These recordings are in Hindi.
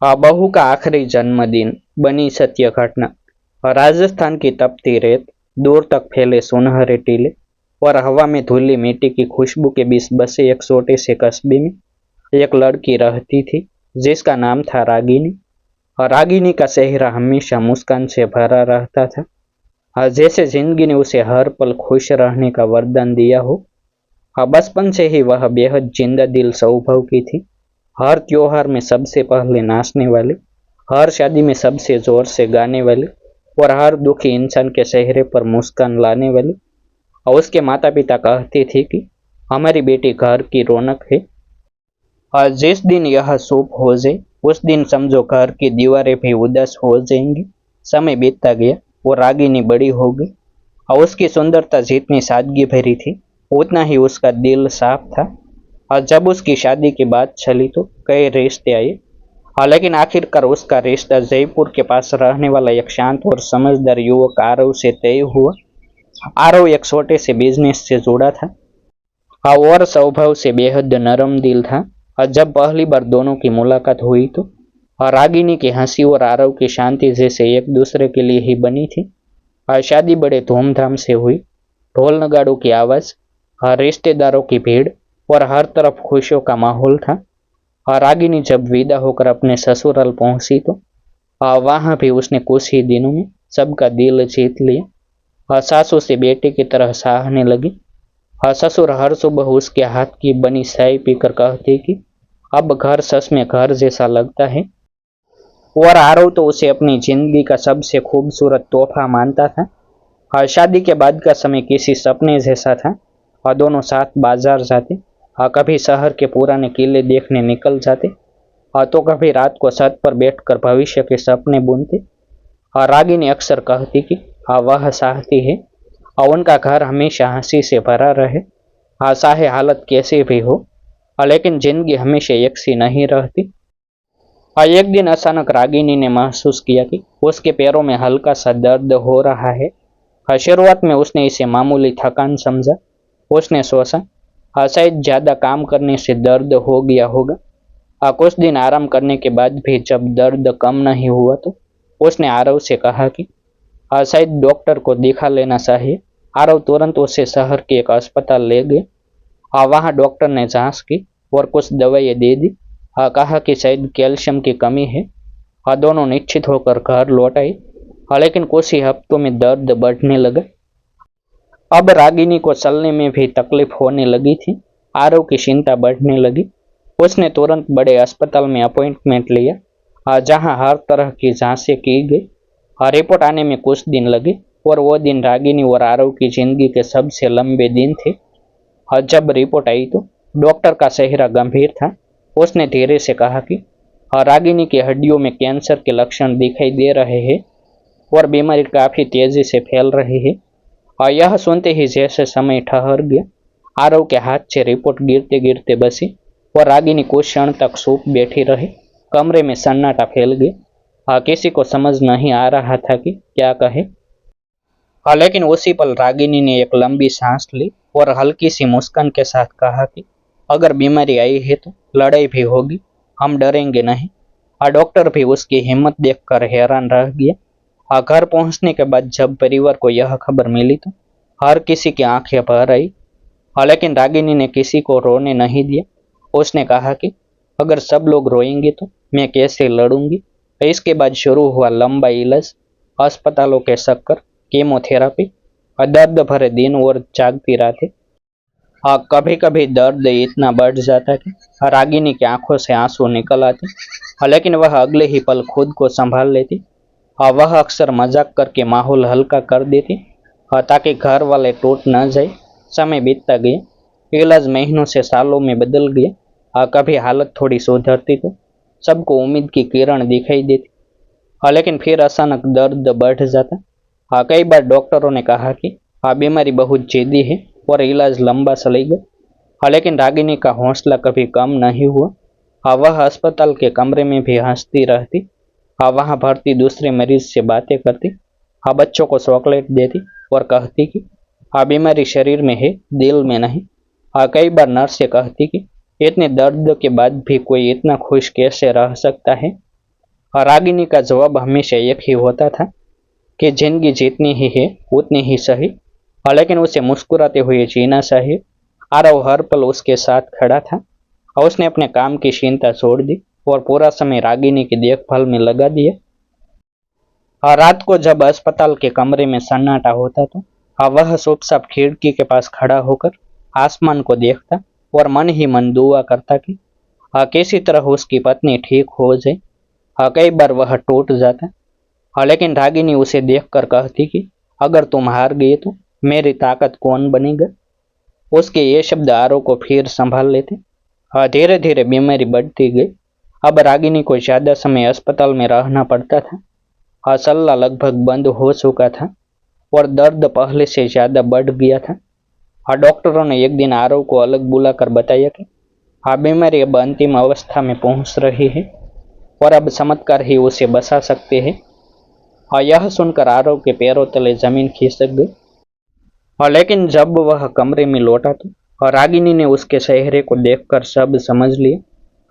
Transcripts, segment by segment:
बहू का आखिरी जन्मदिन बनी सत्य घटना। राजस्थान की तपती रेत, दूर तक फैले सुनहरे टीले और हवा में धुली मिट्टी की खुशबू के बीच बसे एक छोटे से कस्बे में एक लड़की रहती थी जिसका नाम था रागिनी। और रागिनी का चेहरा हमेशा मुस्कान से भरा रहता था, जैसे जिंदगी ने उसे हर पल खुश रहने का वरदान दिया हो। बचपन से ही वह बेहद जिंदा दिल स्वभाव की थी। हर त्योहार में सबसे पहले नाचने वाले, हर शादी में सबसे जोर से गाने वाले और हर दुखी इंसान के चेहरे पर मुस्कान लाने वाले। और उसके माता पिता कहते थे कि हमारी बेटी घर की रौनक है। और जिस दिन यह शुभ हो जाए उस दिन समझो घर की दीवारें भी उदास हो जाएंगी। समय बीतता गया और रागिनी बड़ी हो गई और उसकी सुंदरता जितनी सादगी भरी थी उतना ही उसका दिल साफ था। और जब उसकी शादी की बात चली तो कई रिश्ते आए, लेकिन आखिरकार उसका रिश्ता जयपुर के पास रहने वाला एक शांत और समझदार युवक आरव से तय हुआ। आरव एक छोटे से बिजनेस से जुड़ा था और स्वभाव से बेहद नरम दिल था। और जब पहली बार दोनों की मुलाकात हुई तो रागिनी की हंसी और आरव की शांति जैसे एक दूसरे के लिए ही बनी थी। शादी बड़े धूमधाम से हुई। ढोल नगाड़ों की आवाज, रिश्तेदारों की भीड़ और हर तरफ खुशियों का माहौल था। रागिनी जब विदा होकर अपने ससुराल पहुंची तो वहां भी उसने कुछ ही दिनों में सबका दिल जीत लिया। सासू से बेटे की तरह सहारने लगी। ससुर हर सुबह उसके हाथ की बनी चाय पीकर कहते कि अब घर सच में घर जैसा लगता है। और आरव तो उसे अपनी जिंदगी का सबसे खूबसूरत तोहफा मानता था। शादी के बाद का समय किसी सपने जैसा था। दोनों साथ बाजार जाते, कभी शहर के पुराने किले देखने निकल जाते, तो कभी रात को छत पर बैठकर भविष्य के सपने बुनते। रागिनी अक्सर कहती कि वह चाहती है उनका घर हमेशा हंसी से भरा रहे, चाहे हालत कैसी भी हो। लेकिन जिंदगी हमेशा एक सी नहीं रहती। एक दिन अचानक रागिनी ने महसूस किया कि उसके पैरों में हल्का सा दर्द हो रहा है। शुरुआत में उसने इसे मामूली थकान समझा। उसने सोचा शायद ज्यादा काम करने से दर्द हो गया होगा। कुछ दिन आराम करने के बाद भी जब दर्द कम नहीं हुआ तो उसने आरव से कहा कि शायद डॉक्टर को दिखा लेना चाहिए। आरव तुरंत उसे शहर के एक अस्पताल ले गए। वहां डॉक्टर ने जांच की और कुछ दवाइयाँ दे दी। कहा कि शायद कैल्शियम की कमी है। दोनों निश्चित होकर घर लौट आए, लेकिन कुछ ही हफ्तों में दर्द बढ़ने लगा। अब रागिनी को चलने में भी तकलीफ होने लगी थी। आरव की चिंता बढ़ने लगी। उसने तुरंत बड़े अस्पताल में अपॉइंटमेंट लिया, जहां हर तरह की जांचें की गई। रिपोर्ट आने में कुछ दिन लगे और वो दिन रागिनी और आरव की जिंदगी के सबसे लंबे दिन थे। जब रिपोर्ट आई तो डॉक्टर का चेहरा गंभीर था। उसने धीरे से कहा कि रागिनी की हड्डियों में कैंसर के लक्षण दिखाई दे रहे हैं और बीमारी काफी तेजी से फैल रही है। यह सुनते ही जैसे समय ठहर गया। आरव के हाथ से रिपोर्ट गिरते गिरते बसी और रागिनी कुछ क्षण तक चुप बैठी रही। कमरे में सन्नाटा फैल गया। किसी को समझ नहीं आ रहा था कि क्या कहे। लेकिन उसी पल रागिनी ने एक लंबी सांस ली और हल्की सी मुस्कान के साथ कहा कि अगर बीमारी आई है तो लड़ाई भी होगी, हम डरेंगे नहीं। डॉक्टर भी उसकी हिम्मत देखकर हैरान रह गया। घर पहुंचने के बाद जब परिवार को यह खबर मिली तो हर किसी की आंखें भर आई। लेकिन रागिनी ने किसी को रोने नहीं दिया। उसने कहा कि अगर सब लोग रोएंगे तो मैं कैसे लड़ूंगी। इसके बाद शुरू हुआ लंबा इलाज, अस्पतालों के चक्कर, कीमोथेरापी, दर्द भरे दिन और जागती रातें। कभी कभी दर्द इतना बढ़ जाता कि रागिनी की आंखों से आंसू निकल आते, लेकिन वह अगले ही पल खुद को संभाल लेती। वह अक्सर मजाक करके माहौल हल्का कर देती, ताकि घर वाले टूट न जाए। समय बीतता गया, इलाज महीनों से सालों में बदल गया। कभी हालत थोड़ी सुधरती तो सबको उम्मीद की किरण दिखाई देती, लेकिन फिर अचानक दर्द बढ़ जाता। कई बार डॉक्टरों ने कहा कि बीमारी बहुत जिद्दी है और इलाज लंबा चलेगा। लेकिन रागिनी का हौसला कभी कम नहीं हुआ। वह अस्पताल के कमरे में भी हंसती रहती। वहां भर्ती दूसरे मरीज से बातें करती, बच्चों को चॉकलेट देती और कहती कि बीमारी शरीर में है, दिल में नहीं। कई बार नर्स से कहती कि इतने दर्द के बाद भी कोई इतना खुश कैसे रह सकता है। रागिनी का जवाब हमेशा एक ही होता था कि जिंदगी जितनी ही है उतनी ही सही, लेकिन उसे मुस्कुराते हुए जीना चाहिए। आरव हर पल उसके साथ खड़ा था और उसने अपने काम की चिंता छोड़ दी और पूरा समय रागिनी की देखभाल में लगा दिया। और रात को जब अस्पताल के कमरे में सन्नाटा होता तो वह चुपचाप खिड़की के पास खड़ा होकर आसमान को देखता और मन ही मन दुआ करता कि किसी तरह उसकी पत्नी ठीक हो जाए। कई बार वह टूट जाता, लेकिन रागिनी उसे देखकर कहती कि अगर तुम हार गए तो मेरी ताकत कौन बनेगा। उसके ये शब्द आरो को फिर संभाल लेते। धीरे धीरे बीमारी बढ़ती गई। अब रागिनी को ज्यादा समय अस्पताल में रहना पड़ता था। सल्ला लगभग बंद हो चुका था और दर्द पहले से ज्यादा बढ़ गया था। डॉक्टरों ने एक दिन आरव को अलग बुलाकर बताया कि बीमारी अब अंतिम अवस्था में पहुंच रही है और अब चमत्कार ही उसे बचा सकते हैं। यह सुनकर आरव के पैरों तले जमीन खिसक गई। लेकिन जब वह कमरे में लौटा तो रागिनी ने उसके चेहरे को देखकर सब समझ लिया।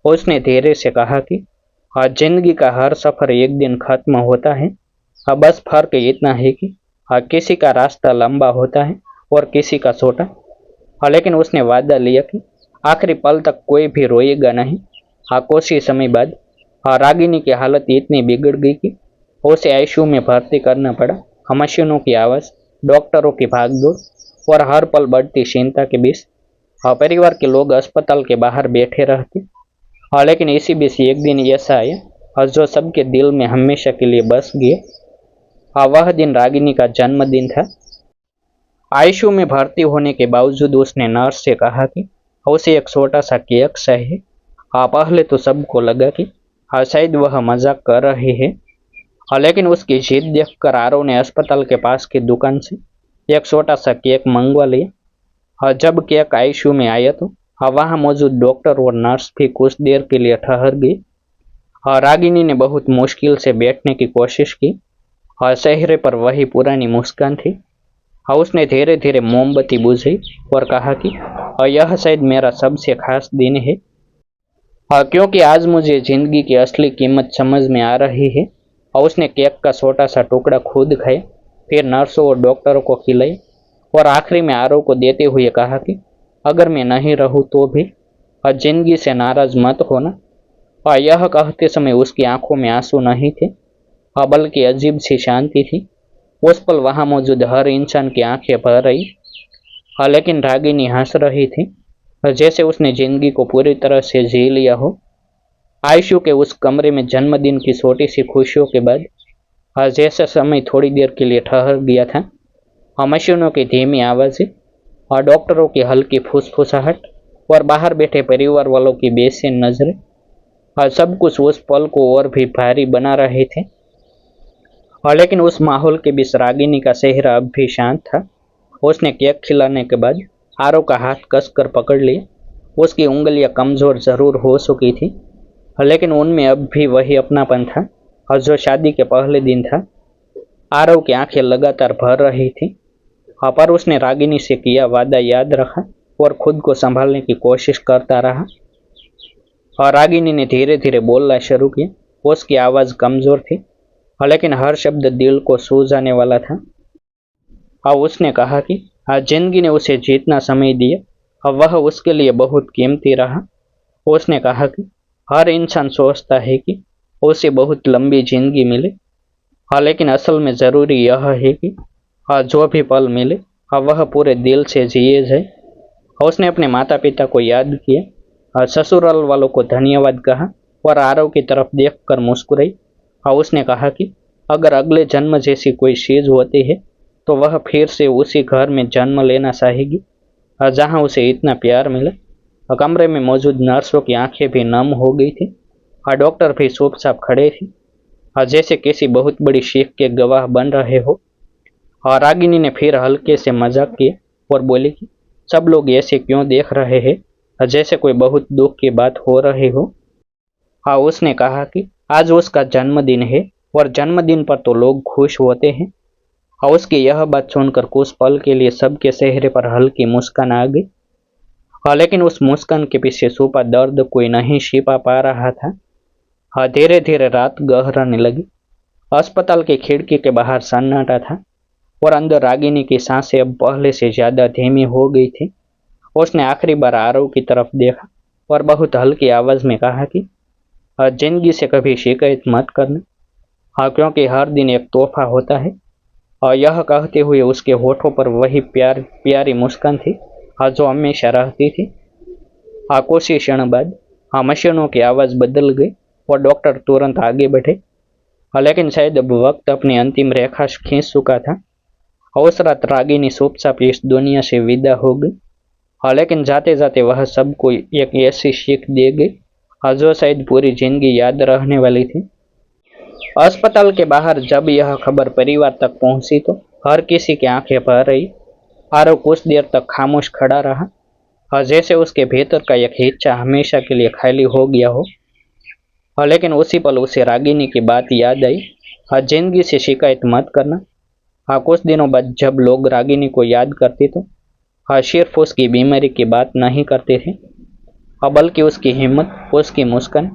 उसने धीरे से कहा कि जिंदगी का हर सफर एक दिन खत्म होता है। बस फर्क इतना है कि किसी का रास्ता लंबा होता है और किसी का छोटा। लेकिन उसने वादा लिया कि आखिरी पल तक कोई भी रोएगा नहीं। कुछ ही समय बाद रागिनी की हालत इतनी बिगड़ गई कि उसे आईसीयू में भर्ती करना पड़ा। मशीनों की आवाज़, डॉक्टरों की भागदौड़ और हर पल बढ़ती चिंता के बीच परिवार के लोग अस्पताल के बाहर बैठे रहते। लेकिन इसी बीच एक दिन ऐसा आया जो सबके दिल में हमेशा के लिए बस गया। वह दिन रागिनी का जन्मदिन था। आईसीयू में भर्ती होने के बावजूद उसने नर्स से कहा कि उसे एक छोटा सा केक चाहिए। पहले तो सबको लगा कि शायद वह मजाक कर रही है, लेकिन उसकी जिद देखकर आरव ने अस्पताल के पास की दुकान से एक छोटा सा केक मंगवा लिया। जब केक आईसीयू में आया तो वहां मौजूद डॉक्टर और नर्स भी कुछ देर के लिए ठहर गई। रागिनी ने बहुत मुश्किल से बैठने की कोशिश की। चेहरे पर वही पुरानी मुस्कान थी। उसने धीरे धीरे मोमबत्ती बुझाई और कहा कि यह शायद मेरा सबसे खास दिन है, क्योंकि आज मुझे जिंदगी की असली कीमत समझ में आ रही है। उसने केक का छोटा सा टुकड़ा खुद खाया, फिर नर्सों और डॉक्टरों को खिलाई और आखिरी में आरव को देते हुए कहा कि अगर मैं नहीं रहूं तो भी जिंदगी से नाराज मत होना। यह कहते समय उसकी आंखों में आंसू नहीं थे, बल्कि अजीब सी शांति थी। उस पल वहां मौजूद हर इंसान की आंखें भर रही। लेकिन रागिनी हंस रही थी, जैसे उसने जिंदगी को पूरी तरह से जी लिया हो। आईसीयू के उस कमरे में जन्मदिन की छोटी सी खुशियों के बाद जैसा समय थोड़ी देर के लिए ठहर गया था। मशीनों की धीमी आवाजें और डॉक्टरों की हल्की फुसफुसाहट और बाहर बैठे परिवार वालों की बेचैन नजरें सब कुछ उस पल को और भी भारी बना रहे थे। लेकिन उस माहौल के बीच रागिनी का चेहरा अब भी शांत था। उसने केक खिलाने के बाद आरव का हाथ कसकर पकड़ लिया। उसकी उंगलियां कमजोर जरूर हो चुकी थी, लेकिन उनमें अब भी वही अपनापन था और जो शादी के पहले दिन था। आरव की आंखें लगातार भर रही थी, पर उसने रागिनी से किया वादा याद रखा और खुद को संभालने की कोशिश करता रहा। और रागिनी ने धीरे धीरे बोलना शुरू किया। उसकी आवाज कमजोर थी, लेकिन हर शब्द दिल को छू जाने वाला था। और उसने कहा कि जिंदगी ने उसे जितना समय दिया वह उसके लिए बहुत कीमती रहा। उसने कहा कि हर इंसान सोचता है कि उसे बहुत लंबी जिंदगी मिले, लेकिन असल में जरूरी यह है कि जो भी पल मिले वह पूरे दिल से जिए जाए। उसने अपने माता पिता को याद किया, ससुराल वालों को धन्यवाद कहा और आरव की तरफ देखकर मुस्कुराई। उसने कहा कि अगर अगले जन्म जैसी कोई चीज होती है तो वह फिर से उसी घर में जन्म लेना चाहेगी जहां उसे इतना प्यार मिले। कमरे में मौजूद नर्सों की आंखें भी नम हो गई थी। डॉक्टर भी चुपचाप खड़े थे, जैसे किसी बहुत बड़ी सीख के गवाह बन रहे हो। रागिनी ने फिर हल्के से मजाक किया और बोली कि सब लोग ऐसे क्यों देख रहे हैं, जैसे कोई बहुत दुख की बात हो रही हो। उसने कहा कि आज उसका जन्मदिन है और जन्मदिन पर तो लोग खुश होते हैं। उसकी यह बात सुनकर कुछ पल के लिए सबके चेहरे पर हल्की मुस्कान आ गई, लेकिन उस मुस्कान के पीछे छुपा दर्द कोई नहीं छिपा पा रहा था। हाँ, धीरे धीरे रात गहराने लगी। अस्पताल की खिड़की के बाहर सन्नाटा था और अंदर रागिनी की सांसें अब पहले से ज्यादा धीमी हो गई थी। उसने आखिरी बार आरव की तरफ देखा और बहुत हल्की आवाज में कहा कि जिंदगी से कभी शिकायत मत करना। हाँ, क्योंकि हर दिन एक तोहफा होता है। और यह कहते हुए उसके होठों पर वही प्यारी मुस्कान थी, हाँ, जो हमेशा रहती थी। हाँ, कुछ ही क्षण बाद हाँ, मशीनों की आवाज बदल गई और डॉक्टर तुरंत आगे बढ़े। हाँ, लेकिन शायद अब वक्त अपनी अंतिम रेखा खींच चुका था। हाँ, उस रात रागिनी चुपचाप इस दुनिया से विदा हो गई। हाँ, लेकिन जाते जाते वह सबको एक ऐसी सीख दे गई, हाँ, जो शायद पूरी जिंदगी याद रहने वाली थी। अस्पताल के बाहर जब यह खबर परिवार तक पहुंची तो हर किसी की आंखें भर रही। आरव कुछ देर तक खामोश खड़ा रहा, हाँ, जैसे उसके भीतर का एक हिस्सा हमेशा के लिए खाली हो गया हो। हाँ, लेकिन उसी पल उसे रागिनी की बात याद आई, हाँ, जिंदगी से शिकायत मत करना। हाँ, कुछ दिनों बाद जब लोग रागिनी को याद करते तो हाँ, सिर्फ उसकी बीमारी की बात नहीं करते थे, हाँ, बल्कि उसकी हिम्मत, उसकी मुस्कान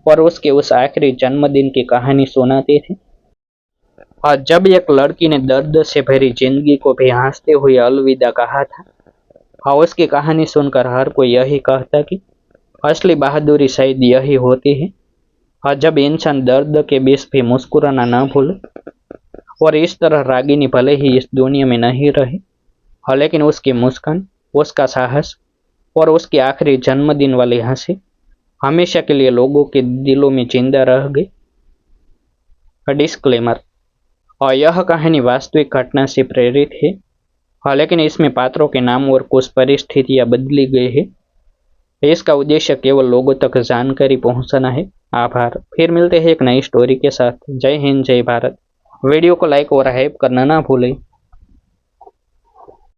और उसके उस आखिरी जन्मदिन की कहानी सुनाते थे। हाँ, जब एक लड़की ने दर्द से भरी जिंदगी को भी हंसते हुए अलविदा कहा था, हाँ, उसकी कहानी सुनकर हर कोई यही कहता कि असली बहादुरी शायद यही होती है, हाँ, जब इंसान दर्द के बीच भी मुस्कुराना न भूले। और इस तरह रागिनी भले ही इस दुनिया में नहीं रही, हाँ, लेकिन उसकी मुस्कान, उसका साहस और उसकी आखिरी जन्मदिन वाली हंसी हमेशा के लिए लोगों के दिलों में जिंदा रह गई। डिस्क्लेमर, और यह कहानी वास्तविक घटना से प्रेरित है, हाँ, लेकिन इसमें पात्रों के नाम और कुछ परिस्थितियां बदली गई है। इसका उद्देश्य केवल लोगों तक जानकारी पहुंचाना है। आभार। फिर मिलते हैं एक नई स्टोरी के साथ। जय हिंद, जय भारत। वीडियो को लाइक और हाइप करना ना भूलें।